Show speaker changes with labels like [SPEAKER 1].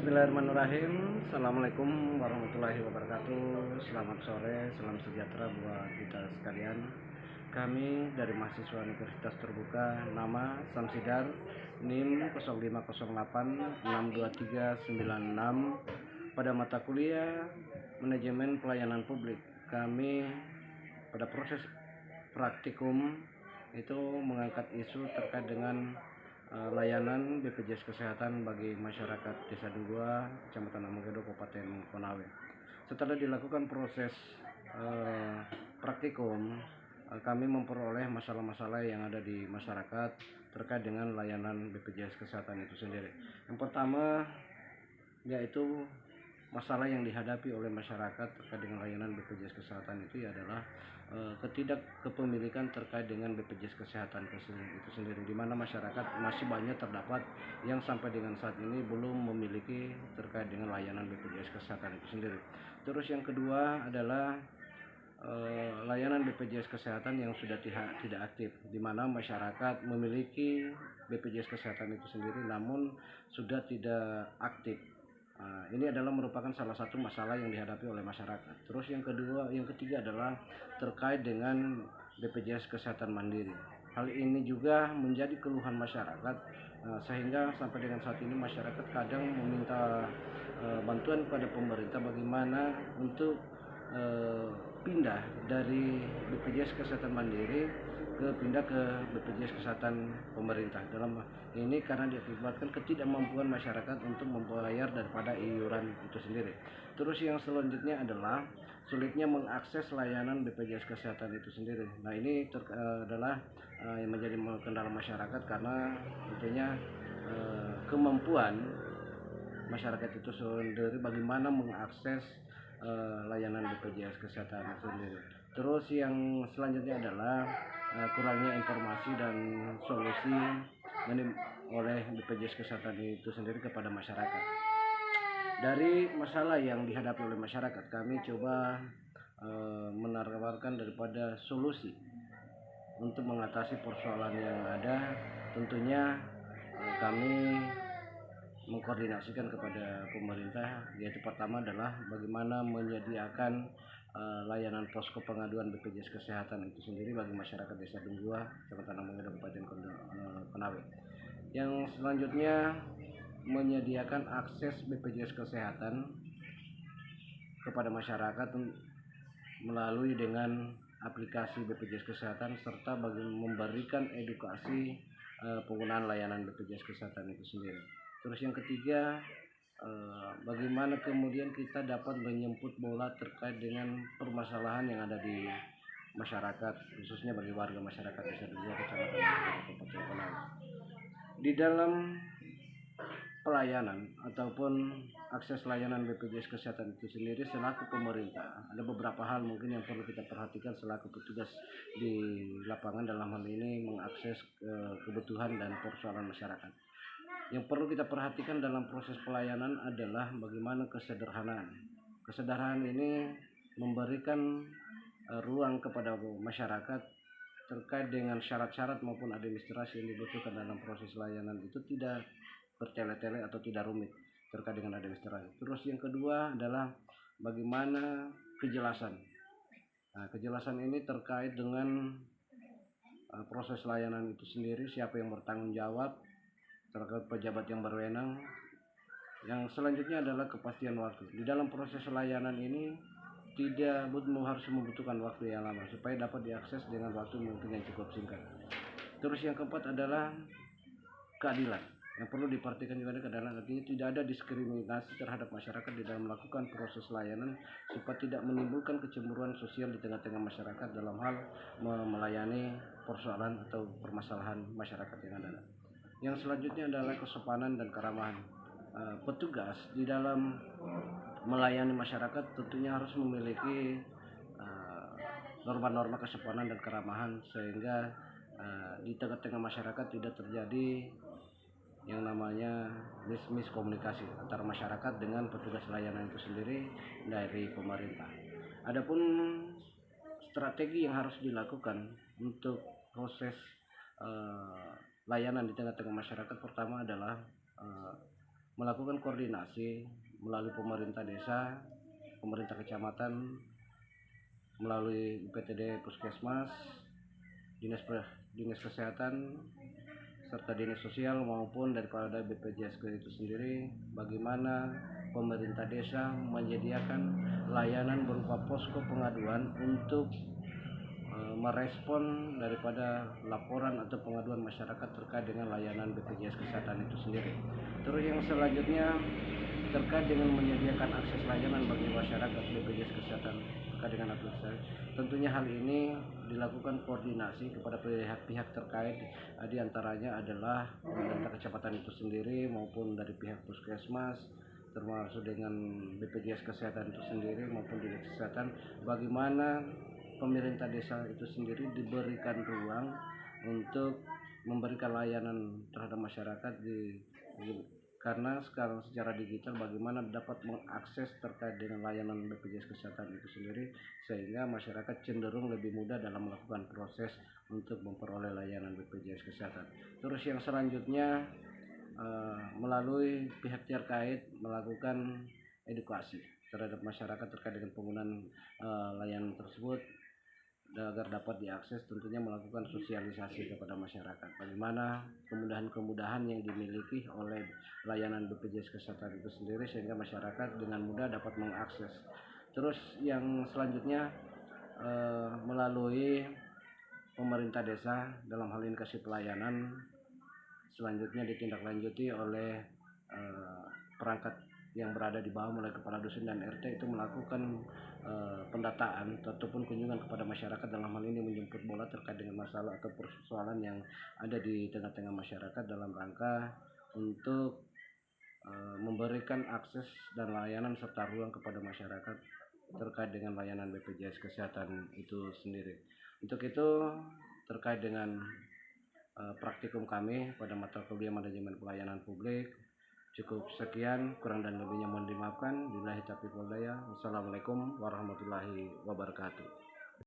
[SPEAKER 1] Bismillahirrahmanirrahim. Assalamualaikum warahmatullahi wabarakatuh. Selamat sore, salam sejahtera buat kita sekalian. Kami dari mahasiswa Universitas Terbuka, nama Samsidar, NIM 05086236 pada mata kuliah Manajemen Pelayanan Publik. Kami pada proses praktikum itu mengangkat isu terkait dengan layanan BPJS Kesehatan bagi masyarakat Desa Dua, Kecamatan Amogedo, Kabupaten Konawe. Setelah dilakukan proses praktikum, kami memperoleh masalah-masalah yang ada di masyarakat terkait dengan layanan BPJS Kesehatan itu sendiri. Yang pertama yaitu masalah yang dihadapi oleh masyarakat terkait dengan layanan BPJS Kesehatan itu adalah ketidakkepemilikan terkait dengan BPJS Kesehatan itu sendiri, di mana masyarakat masih banyak terdapat yang sampai dengan saat ini belum memiliki terkait dengan layanan BPJS Kesehatan itu sendiri. Terus yang kedua adalah layanan BPJS Kesehatan yang sudah tidak aktif, di mana masyarakat memiliki BPJS Kesehatan itu sendiri namun sudah tidak aktif. Ini adalah merupakan salah satu masalah yang dihadapi oleh masyarakat. Terus yang ketiga adalah terkait dengan BPJS Kesehatan Mandiri. Hal ini juga menjadi keluhan masyarakat, sehingga sampai dengan saat ini masyarakat kadang meminta bantuan kepada pemerintah bagaimana untuk pindah dari BPJS Kesehatan Mandiri pindah ke BPJS Kesehatan pemerintah. Dalam ini karena diakibatkan ketidakmampuan masyarakat untuk membayar daripada iuran itu sendiri. Terus yang selanjutnya adalah sulitnya mengakses layanan BPJS Kesehatan itu sendiri. Nah, ini adalah yang menjadi kendala masyarakat karena tentunya kemampuan masyarakat itu sendiri bagaimana mengakses layanan BPJS Kesehatan itu sendiri. Terus yang selanjutnya adalah kurangnya informasi dan solusi oleh BPJS Kesehatan itu sendiri kepada masyarakat. Dari masalah yang dihadapi oleh masyarakat, kami coba menawarkan daripada solusi untuk mengatasi persoalan yang ada. Tentunya kami mengkoordinasikan kepada pemerintah, yaitu pertama adalah bagaimana menyediakan layanan posko pengaduan BPJS Kesehatan itu sendiri bagi masyarakat Desa Dunggua, Kecamatan Amogedo, Kabupaten Konawe. Yang selanjutnya menyediakan akses BPJS Kesehatan kepada masyarakat melalui dengan aplikasi BPJS Kesehatan serta memberikan edukasi penggunaan layanan BPJS Kesehatan itu sendiri. Terus yang ketiga, bagaimana kemudian kita dapat menjemput bola terkait dengan permasalahan yang ada di masyarakat, khususnya bagi warga masyarakat Desa Dua, Kecamatan Kabupaten Konawe. Di dalam pelayanan ataupun akses layanan BPJS Kesehatan itu sendiri selaku pemerintah, ada beberapa hal mungkin yang perlu kita perhatikan selaku petugas di lapangan, dalam hal ini mengakses kebutuhan dan persoalan masyarakat. Yang perlu kita perhatikan dalam proses pelayanan adalah bagaimana kesederhanaan. Kesederhanaan ini memberikan ruang kepada masyarakat terkait dengan syarat-syarat maupun administrasi yang dibutuhkan dalam proses layanan itu tidak bertele-tele atau tidak rumit terkait dengan administrasi. Terus yang kedua adalah bagaimana kejelasan. Nah, kejelasan ini terkait dengan proses layanan itu sendiri, siapa yang bertanggung jawab terkait pejabat yang berwenang. Yang selanjutnya adalah kepastian waktu. Di dalam proses layanan ini tidak harus membutuhkan waktu yang lama supaya dapat diakses dengan waktu mungkin yang cukup singkat. Terus yang keempat adalah keadilan. Yang perlu diperhatikan juga adalah artinya tidak ada diskriminasi terhadap masyarakat di dalam melakukan proses layanan supaya tidak menimbulkan kecemburuan sosial di tengah-tengah masyarakat dalam hal melayani persoalan atau permasalahan masyarakat yang ada. Yang selanjutnya adalah kesopanan dan keramahan. Petugas di dalam melayani masyarakat tentunya harus memiliki norma-norma kesopanan dan keramahan sehingga di tengah-tengah masyarakat tidak terjadi yang namanya miskomunikasi antara masyarakat dengan petugas layanan itu sendiri dari pemerintah. Adapun strategi yang harus dilakukan untuk proses layanan di tengah-tengah masyarakat, pertama adalah melakukan koordinasi melalui pemerintah desa, pemerintah kecamatan, melalui UPTD Puskesmas, dinas kesehatan, serta dinas sosial maupun daripada BPJS itu sendiri, bagaimana pemerintah desa menyediakan layanan berupa posko pengaduan untuk merespon daripada laporan atau pengaduan masyarakat terkait dengan layanan BPJS Kesehatan itu sendiri. Terus yang selanjutnya terkait dengan menyediakan akses layanan bagi masyarakat BPJS Kesehatan terkait dengan akses. Tentunya hal ini dilakukan koordinasi kepada pihak-pihak terkait, di antaranya adalah pemerintah kecamatan itu sendiri maupun dari pihak puskesmas, termasuk dengan BPJS Kesehatan itu sendiri maupun dinas kesehatan, bagaimana pemerintah desa itu sendiri diberikan ruang untuk memberikan layanan terhadap masyarakat karena sekarang secara digital bagaimana dapat mengakses terkait dengan layanan BPJS Kesehatan itu sendiri, sehingga masyarakat cenderung lebih mudah dalam melakukan proses untuk memperoleh layanan BPJS Kesehatan. Terus yang selanjutnya melalui pihak terkait melakukan edukasi terhadap masyarakat terkait dengan penggunaan layanan tersebut agar dapat diakses, tentunya melakukan sosialisasi kepada masyarakat bagaimana kemudahan-kemudahan yang dimiliki oleh layanan BPJS Kesehatan itu sendiri, sehingga masyarakat dengan mudah dapat mengakses. Terus yang selanjutnya melalui pemerintah desa dalam hal ini kasih pelayanan, selanjutnya ditindaklanjuti oleh perangkat yang berada di bawah mulai kepala dusun dan RT itu melakukan pendataan ataupun kunjungan kepada masyarakat, dalam hal ini menjemput bola terkait dengan masalah atau persoalan yang ada di tengah-tengah masyarakat dalam rangka untuk memberikan akses dan layanan serta ruang kepada masyarakat terkait dengan layanan BPJS Kesehatan itu sendiri. Untuk itu terkait dengan praktikum kami pada mata kuliah manajemen pelayanan publik, cukup sekian, kurang dan lebihnya mohon dimaafkan. Billahi taufiq wal hidayah. Wassalamualaikum warahmatullahi wabarakatuh.